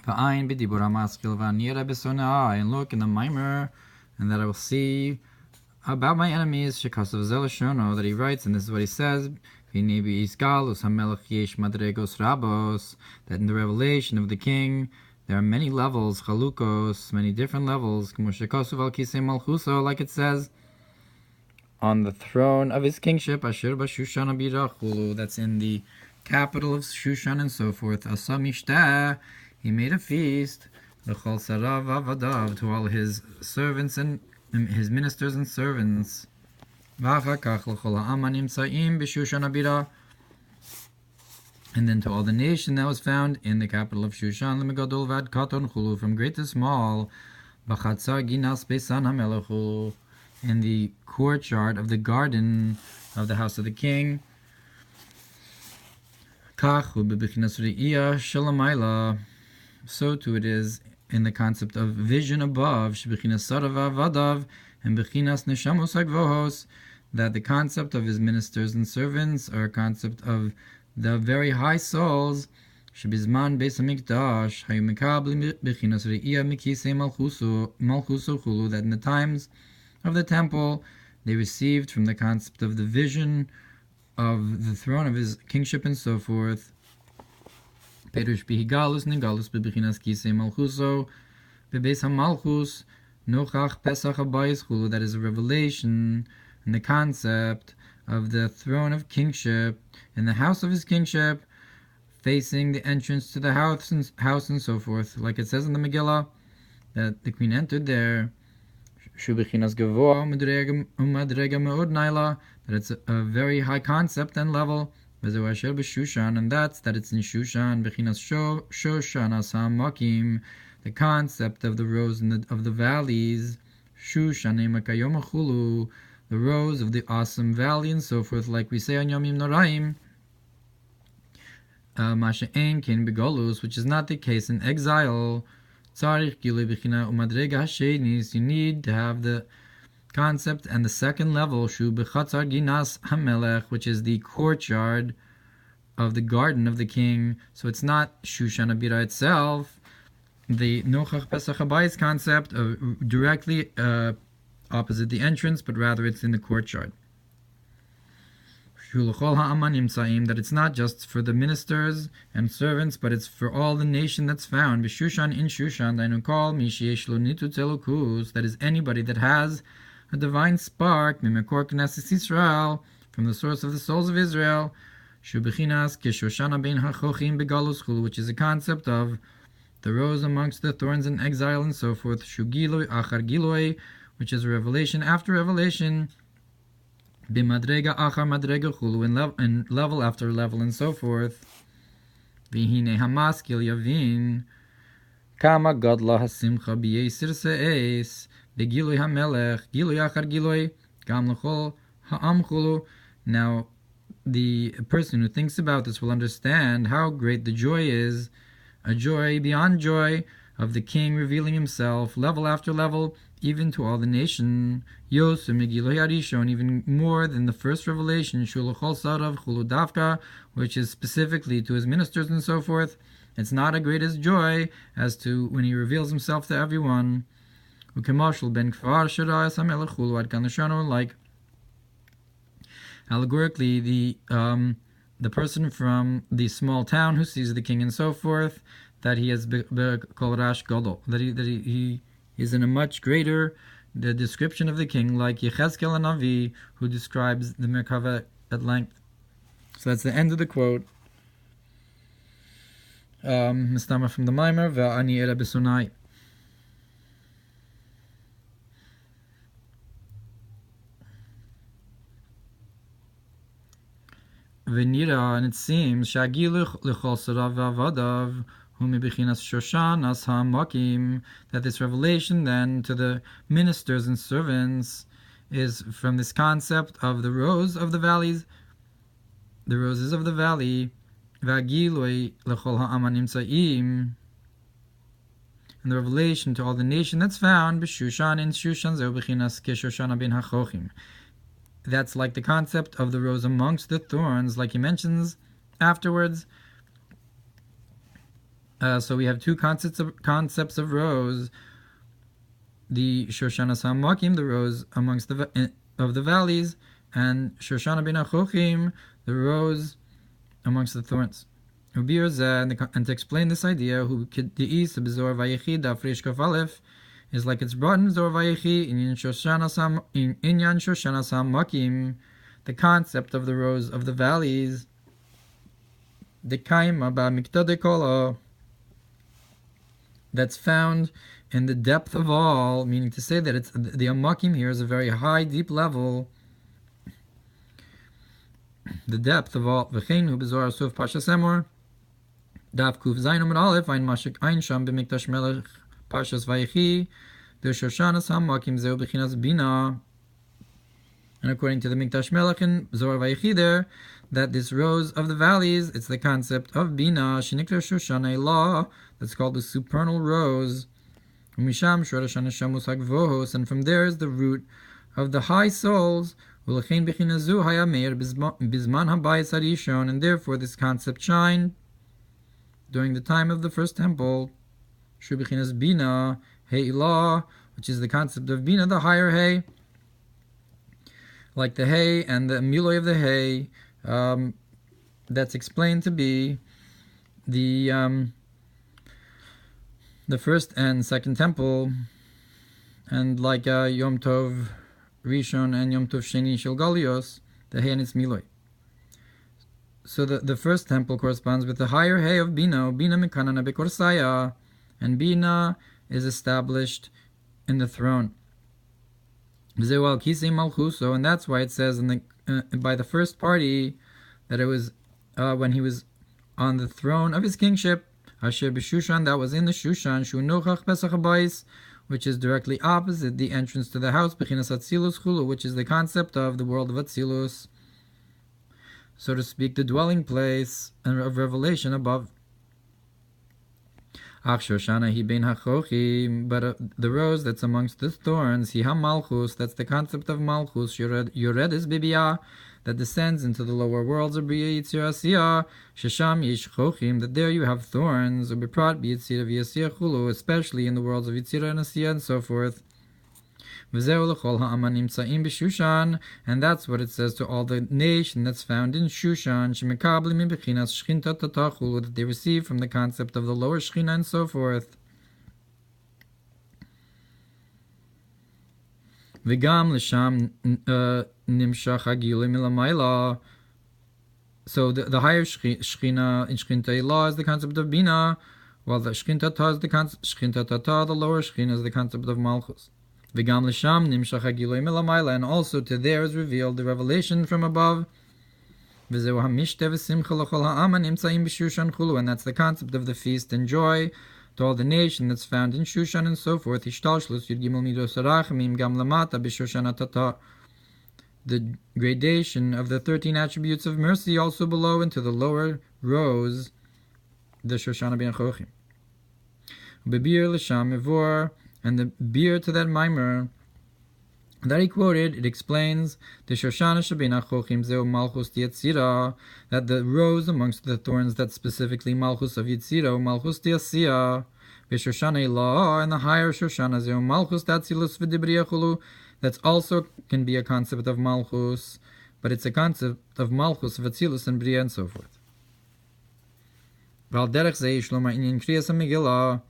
and look in the Mamer, and that I will see about my enemies, that he writes, and this is what he says, that in the revelation of the king, there are many levels, chalukos, many different levels, like it says, on the throne of his kingship, that's in the capital of Shushan and so forth. He made a feast to all his servants and his ministers and servants. And then to all the nation that was found in the capital of Shushan, from great to small, in the courtyard of the garden of the house of the king. So too it is in the concept of vision above, and that the concept of his ministers and servants are a concept of the very high souls, that in the times of the temple they received from the concept of the vision of the throne of his kingship and so forth. That is a revelation in the concept of the throne of kingship in the house of his kingship, facing the entrance to the house and so forth, like it says in the Megillah that the queen entered there. That it's a very high concept and level, and that's that it's in Shushan, the concept of the rose of the valleys, the rose of the awesome valley and so forth, like we say on Yomim Noraim, which is not the case in exile. You need to have the concept and the second level, which is the courtyard of the garden of the king. So it's not Shushan Abira itself, the Nochach Pesach Habayis concept of directly opposite the entrance, but rather it's in the courtyard. That it's not just for the ministers and servants, but it's for all the nation that's found. B'Shushan, in Shushan, that is anybody that has a divine spark, from the source of the souls of Israel, which is a concept of the rose amongst the thorns in exile and so forth, which is a revelation after revelation, bimadrega achar madrega chulu, in level after level and so forth. V'hine hamaskil yavin kama gadla hasimcha b'yesir se'es begilui hamelech gilui achar gilui gam l'chol ha'am chulu. Now the person who thinks about this will understand how great the joy is, a joy beyond joy of the king revealing himself level after level, even to all the nation, even more than the first revelation, which is specifically to his ministers and so forth. It's not a greatest joy as to when he reveals himself to everyone. Like allegorically, the person from the small town who sees the king and so forth, that he has kol rash gadol, that he is in a much greater the description of the king, like Yechezkel Navi, who describes the Merkava at length. So that's the end of the quote. Mistama from the Mamer, Ve'ani Ela Besunai. Venira, and it seems, Shagiluch Lechol Sarav Vadav, that this revelation then to the ministers and servants is from this concept of the rose of the valleys, the roses of the valley, and the revelation to all the nation that's found b'Shushan, in Shushan. That's like the concept of the rose amongst the thorns, like he mentions afterwards. So we have two concepts of rows: the Shoshanas Hamakim, the rows amongst of the valleys, and Shoshana bin Achochim, the rows amongst the thorns. And to explain this idea, who the East of Zor Vayechi Dafresh Kafalef is like it's brought in Zor Vayechi in Inyan Shoshanas Hamakim, the concept of the rows of the valleys. The Kaima Ba Miktade Kola, that's found in the depth of all, meaning to say that it's the Amakim here is a very high, deep level. The depth of all. V'cheinu b'zohar suf Parshas Emor, Daf Kuf Zayin Amud Aleph, Ein Mashik Ein Sham b'Mikdash Melech Parshas Vayechi, the Shoshanas Hamakim Zeu b'chinas Bina. And according to the Mikdash Melech in Zohar Vayechi there, that this rows of the valleys, it's the concept of Bina, Shenikra Shoshana Elah, that's called the supernal rows. And from there is the root of the high souls. And therefore this concept shined during the time of the first temple. Bina, which is the concept of Bina, the higher hay. Like the hay and the miloi of the hay, that's explained to be the first and second temple, and like Yom Tov Rishon and Yom Tov Sheni Shel Galios, the hay and its miloi. So the first temple corresponds with the higher hay of Bina, Bina Mekanana Bekorsaya, and Bina is established in the throne. And that's why it says in the by the first party that it was when he was on the throne of his kingship, Asher b'Shushan, that was in the Shushan, Shu Nochach Pesach HaBais, which is directly opposite the entrance to the house, Bechinas Atzilus Chulu, which is the concept of the world of Atzilus, so to speak, the dwelling place of revelation above. But the rose that's amongst the thorns, hi ha-malchus, that's the concept of malchus, yored is bibiyah, that descends into the lower worlds of Bria Yitzir Asiyah, shesham yish chochim, that there you have thorns, ubiprat b'yitzir v'yasiyah chulu, especially in the worlds of Yitzir and Asiyah and so forth. And that's what it says to all the nation that's found in Shushan, that they receive from the concept of the lower Shechina and so forth. So the higher Shechina in Shechinta Elah is the concept of Bina, while the Shechinta Ta is the concept, the lower Shechina is the concept of Malchus. And also to there is revealed the revelation from above. And that's the concept of the feast and joy to all the nation that's found in Shushan and so forth. The gradation of the 13 attributes of mercy also below into the lower rows, the Shoshana ben Chochim. And the beer to that Mamer that he quoted, it explains the Shoshana Shabina Chochim Zeu Malchus Yetzira, that the rose amongst the thorns, that specifically Malchus of Yetzira, Malchus Tiasiya, Shoshana Elah, and the higher Shoshana Zeu Malchus Tatzilus V'Dibriachulu, that's also can be a concept of Malchus, but it's a concept of Malchus, Vatzilus, and Bria, and so forth. Val Derech Zei Shloma in Kriyas Megilah,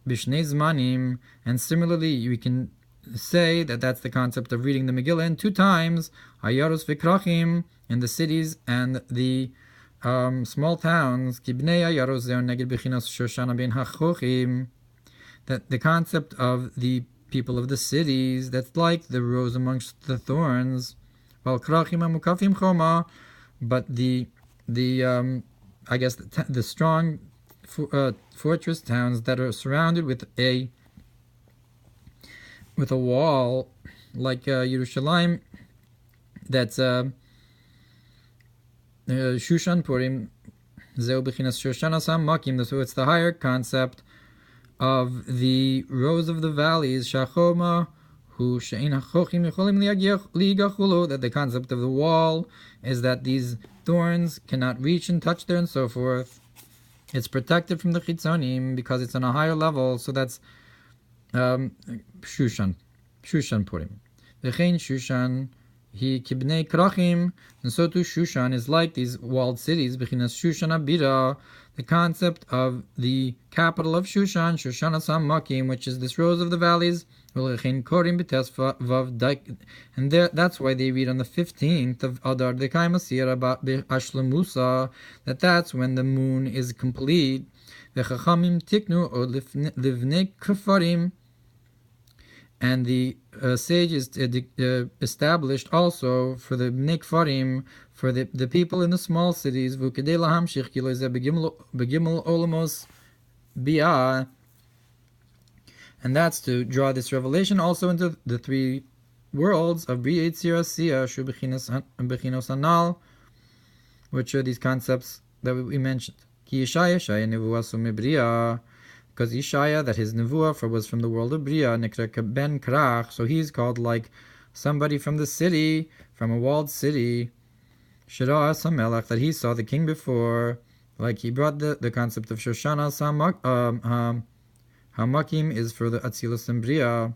Bishnei Zmanim, and similarly we can say that that's the concept of reading the Megillah in 2 times, Hayaros V'Krachim, in the cities and the small towns, Kibnei Hayaros Zeo Neged Bechinas Shoshana Ben HaChochim, that the concept of the people of the cities, that's like the rose amongst the thorns, while Krachim Amukafim Choma, but the strong fortress towns that are surrounded with a wall, like Yerushalayim, that's Shushan Purim, Zeu Bechinas Shoshanas Hamakim, so it's the higher concept of the rows of the valleys, Shachoma, who Shein HaChochim Yecholim Li'igachulu, that the concept of the wall is that these thorns cannot reach and touch there and so forth. It's protected from the chitzonim because it's on a higher level. So that's Shushan Purim. V'chein Shushan he kibnei krachim, and so too Shushan is like these walled cities. B'chinas Shushan abira, the concept of the capital of Shushan, Shoshana Samakim, which is this rose of the valleys. And there, that's why they read on the 15th of Adar Dekai Masir about the Ashlamusa, that's when the moon is complete. V'chachamim tiknu od livnei kafarim. And the sages established also for the Bnei Kfarim, for the people in the small cities, v'kedei lahamshich ki lo zeh begimel olamos bia, and that's to draw this revelation also into the three worlds of Bria, Yitzira, Asiya, Shu Bechinos Anal, which are these concepts that we mentioned. Ki Yeshaya Nevuasu Mebria, because Yeshaya, that his nevuah was from the world of Bria, Nikra Ben Krach, so he's called like somebody from the city, from a walled city. Shira Samelach, that he saw the king before, like he brought the concept of Shoshana Hamakim is for the Atzilus and Bria.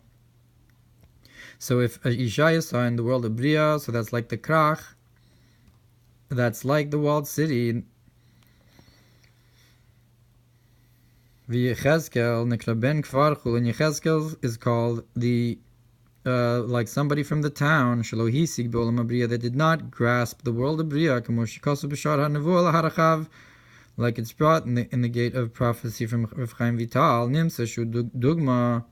So if Yeshaya saw in the world of Bria, so that's like the Krach, that's like the walled city. V'Yechezkel Nikra Ben Kfarchul, and Yechezkel is called the like somebody from the town Shelo Hisig B'Olam HaBria, that did not grasp the world of Bria, Kamo Shikasu B'Shar HaNevuah L'Harachav, like it's brought in the gate of prophecy from Rav Chaim Vital, Nimsa Shu Dugma.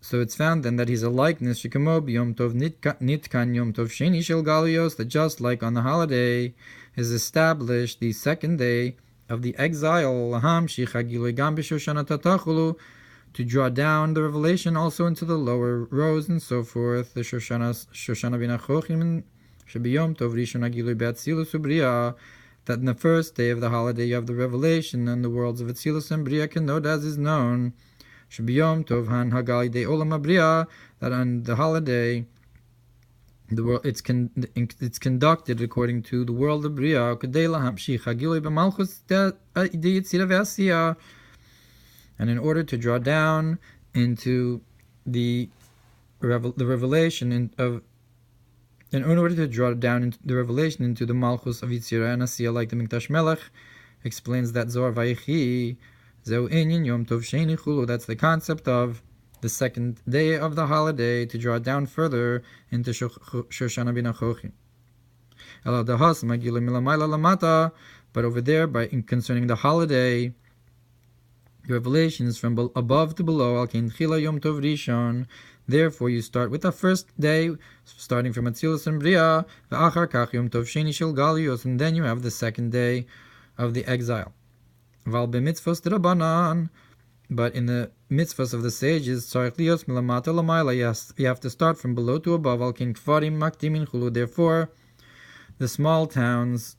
So it's found then that he's a likeness Shikamo B'Yom Tov Nitkan Yom Tov Sheni Shel Galios, that just like on the holiday is established the second day of the exile, to draw down the revelation also into the lower rows and so forth. The Shoshana bin Achochim Shebiyom Tov Rishon Agilui Be'atzilus Ubriya, that in the first day of the holiday you have the revelation and the worlds of Atzilus and Briya Kenod as is known. Shebiyom Tov Han Hagali De Olam HaBriya, that on the holiday the world it's conducted according to the world of Bria, and in order to draw down into the revelation into the Malchus of Yitzira and Asiya, like the Mikdash Melech explains that Zohar Vayechi Zeu Inyan Yom Tov Sheni Chulu, that's the concept of the second day of the holiday, to draw down further into Shoshana bin Achochim. But over there, concerning the holiday, the revelation is from above to below. Therefore, you start with the first day, starting from Atzilus and Bria, and then you have the second day of the exile. But in the mitzvahs of the sages, you have to start from below to above. Therefore, the small towns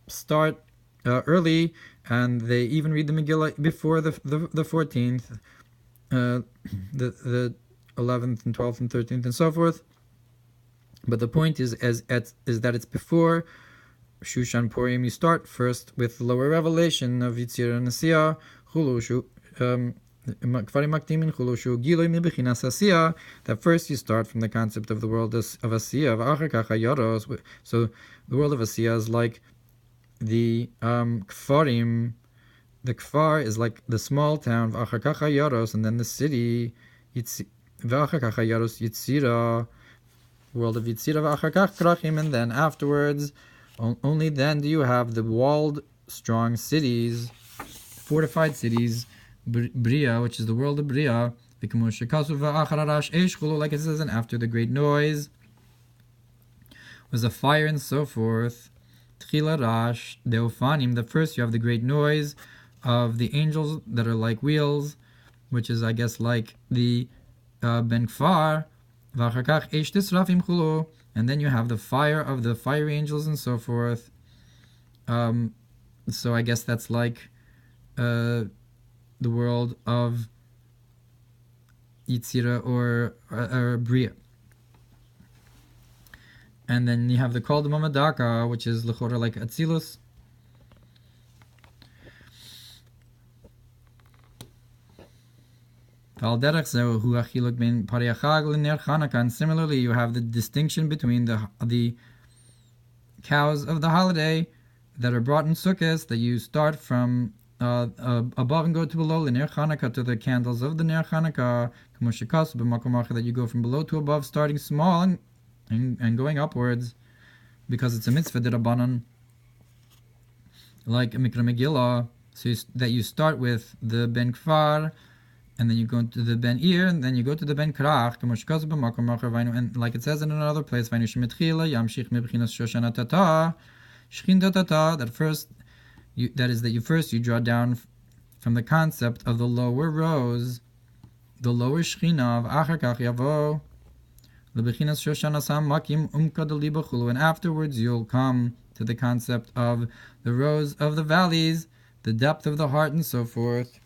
start early, and they even read the Megillah before the 14th, the 11th and 12th and 13th and so forth. But the point is that it's before Shushan Purim. You start first with the lower revelation of Yitzira and Asiya, that first you start from the concept of the world of Asiya. So the world of Asiya is like the Kfarim. The Kfar is like the small town, and then the city, Yitzira, world of Yitzira, and then afterwards, only then do you have the walled, strong cities, fortified cities, Bria, which is the world of Bria, like it says, and after the great noise was a fire and so forth. The first you have the great noise of the angels that are like wheels, which is, I guess, like the Ben Kfar, and then you have the fire of the fiery angels and so forth. So I guess that's like the world of Yitzira or Bria. And then you have the Kol Mamadaka, which is Lechora like Atzilus. And similarly, you have the distinction between the cows of the holiday that are brought in Sukkot, that you start from above and go to below, l'ner Chanukah, to the candles of the ner Chanukah, that you go from below to above, starting small and going upwards, because it's a mitzvah d'Rabbanan, like Mikra Megillah, so that you start with the Ben Kfar, and then you go to the Ben Ir, and then you go to the Ben Krach, and like it says in another place, that first, you draw down from the concept of the lower rose, the lower Shechina of Achar Kach Yavo, and afterwards you'll come to the concept of the rose of the valleys, the depth of the heart, and so forth.